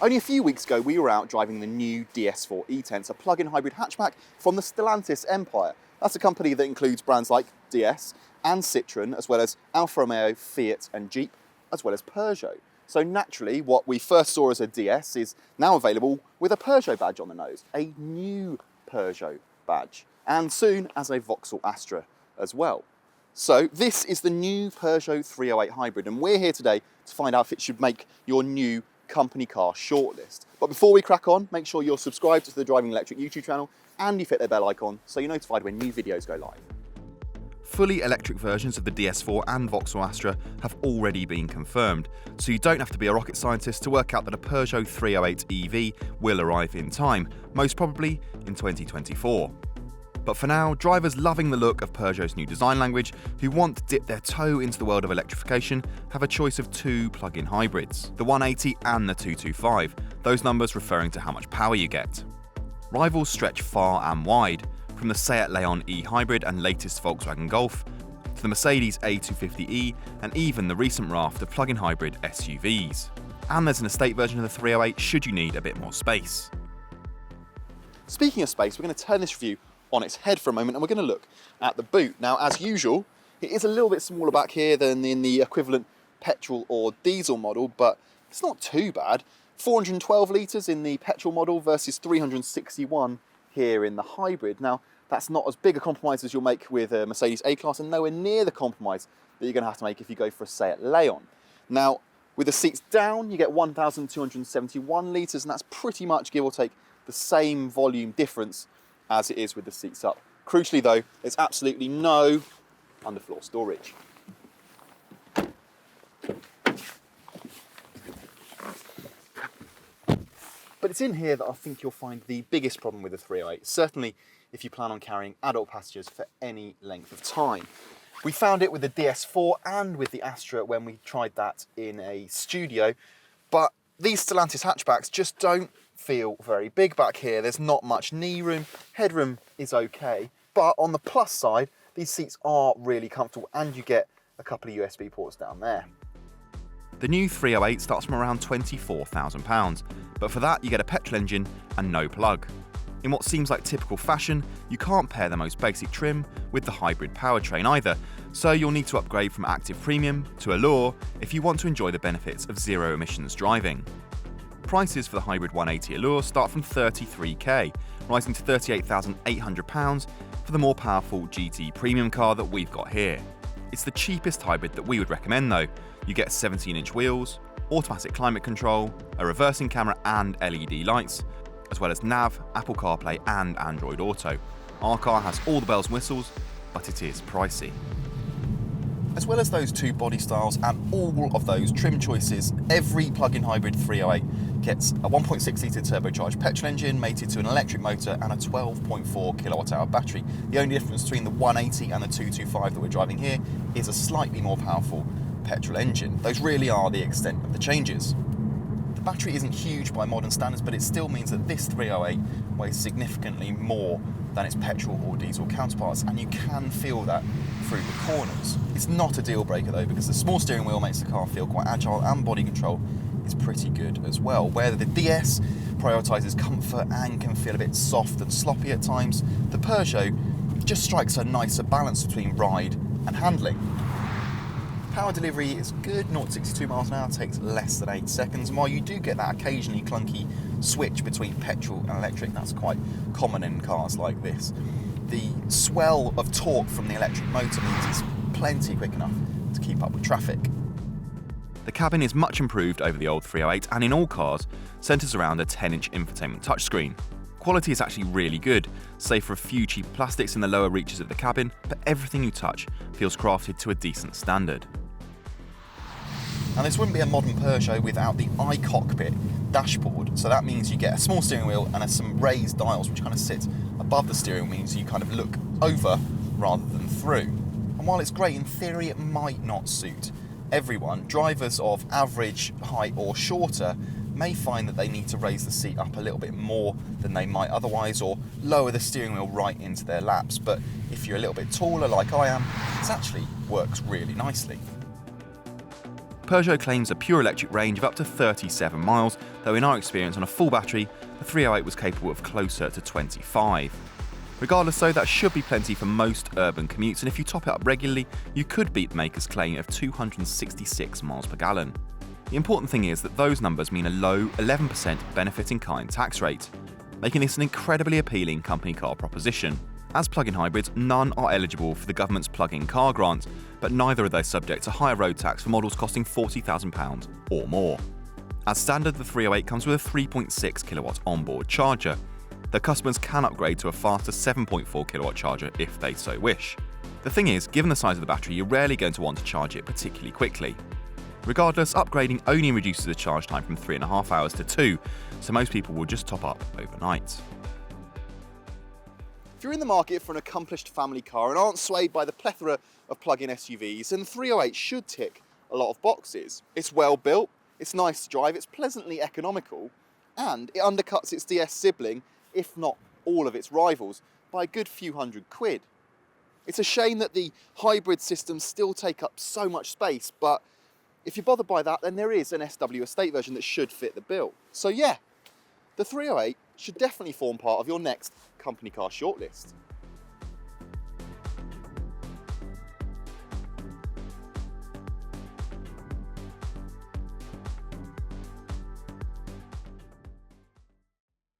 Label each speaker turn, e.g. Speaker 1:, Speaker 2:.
Speaker 1: Only a few weeks ago, we were out driving the new DS4 E-Tense, a plug-in hybrid hatchback from the Stellantis empire. That's a company that includes brands like DS and Citroën, as well as Alfa Romeo, Fiat and Jeep, as well as Peugeot. So naturally, what we first saw as a DS is now available with a Peugeot badge on the nose, a new Peugeot badge, and soon as a Vauxhall Astra as well. So this is the new Peugeot 308 hybrid, and we're here today to find out if it should make your new company car shortlist. But before we crack on, make sure you're subscribed to the Driving Electric YouTube channel and you've hit the bell icon so you're notified when new videos go live. Fully electric versions of the DS4 and Vauxhall Astra have already been confirmed, so you don't have to be a rocket scientist to work out that a Peugeot 308 EV will arrive in time, most probably in 2024. But for now, drivers loving the look of Peugeot's new design language, who want to dip their toe into the world of electrification, have a choice of two plug-in hybrids, the 180 and the 225, those numbers referring to how much power you get. Rivals stretch far and wide, from the Seat Leon e-hybrid and latest Volkswagen Golf, to the Mercedes A250e and even the recent raft of plug-in hybrid SUVs. And there's an estate version of the 308 should you need a bit more space. Speaking of space, we're going to turn this review on its head for a moment and we're going to look at the boot. Now, as usual, it is a little bit smaller back here than in the equivalent petrol or diesel model, but it's not too bad. 412 litres in the petrol model versus 361 here in the hybrid. Now, that's not as big a compromise as you'll make with a Mercedes A-Class and nowhere near the compromise that you're going to have to make if you go for a Seat Leon. Now, with the seats down, you get 1,271 litres, and that's pretty much, give or take, the same volume difference as it is with the seats up. Crucially though, there's absolutely no underfloor storage. But it's in here that I think you'll find the biggest problem with the 308, certainly if you plan on carrying adult passengers for any length of time. We found it with the DS4 and with the Astra when we tried that in a studio, but these Stellantis hatchbacks just don't feel very big back here. There's not much knee room, headroom is okay, but on the plus side, these seats are really comfortable and you get a couple of USB ports down there. The new 308 starts from around £24,000, but for that you get a petrol engine and no plug. In what seems like typical fashion, you can't pair the most basic trim with the hybrid powertrain either, so you'll need to upgrade from Active Premium to Allure if you want to enjoy the benefits of zero emissions driving. Prices for the hybrid 180 Allure start from $33,000, rising to £38,800 for the more powerful GT Premium car that we've got here. It's the cheapest hybrid that we would recommend though. You get 17-inch wheels, automatic climate control, a reversing camera and LED lights, as well as nav, Apple CarPlay and Android Auto. Our car has all the bells and whistles, but it is pricey. As well as those two body styles and all of those trim choices, every plug-in hybrid 308 gets a 1.6 litre turbocharged petrol engine mated to an electric motor and a 12.4 kilowatt-hour battery. The only difference between the 180 and the 225 that we're driving here is a slightly more powerful petrol engine. Those really are the extent of the changes. The battery isn't huge by modern standards, but it still means that this 308 weighs significantly more than its petrol or diesel counterparts, and you can feel that through the corners. It's not a deal breaker though, because the small steering wheel makes the car feel quite agile and body control is pretty good as well. Where the DS prioritises comfort and can feel a bit soft and sloppy at times, the Peugeot just strikes a nicer balance between ride and handling. Power delivery is good, 0 to 62 miles an hour takes less than 8 seconds, and while you do get that occasionally clunky switch between petrol and electric, that's quite common in cars like this. The swell of torque from the electric motor means it's plenty quick enough to keep up with traffic. The cabin is much improved over the old 308 and in all cars centres around a 10-inch infotainment touchscreen. Quality is actually really good, save for a few cheaper plastics in the lower reaches of the cabin, but everything you touch feels crafted to a decent standard. Now, this wouldn't be a modern Peugeot without the iCockpit dashboard, so that means you get a small steering wheel and some raised dials which kind of sit above the steering wheel, so you kind of look over rather than through. And while it's great, in theory it might not suit everyone. Drivers of average height or shorter may find that they need to raise the seat up a little bit more than they might otherwise, or lower the steering wheel right into their laps. But if you're a little bit taller like I am, it actually works really nicely.
Speaker 2: Peugeot claims a pure electric range of up to 37 miles, though in our experience on a full battery, the 308 was capable of closer to 25. Regardless though, that should be plenty for most urban commutes, and if you top it up regularly, you could beat the maker's claim of 266 miles per gallon. The important thing is that those numbers mean a low 11% benefit in kind tax rate, making this an incredibly appealing company car proposition. As plug-in hybrids, none are eligible for the government's plug-in car grant, but neither are they subject to higher road tax for models costing £40,000 or more. As standard, the 308 comes with a 3.6 kilowatt onboard charger. The customers can upgrade to a faster 7.4 kilowatt charger if they so wish. The thing is, given the size of the battery, you're rarely going to want to charge it particularly quickly. Regardless, upgrading only reduces the charge time from 3.5 hours to 2, so most people will just top up overnight.
Speaker 1: If you're in the market for an accomplished family car and aren't swayed by the plethora of plug-in SUVs, then the 308 should tick a lot of boxes. It's well built, it's nice to drive, it's pleasantly economical, and it undercuts its DS sibling, if not all of its rivals, by a good few £100. It's a shame that the hybrid systems still take up so much space, but if you're bothered by that, then there is an SW estate version that should fit the bill. So yeah, the 308 should definitely form part of your next company car shortlist.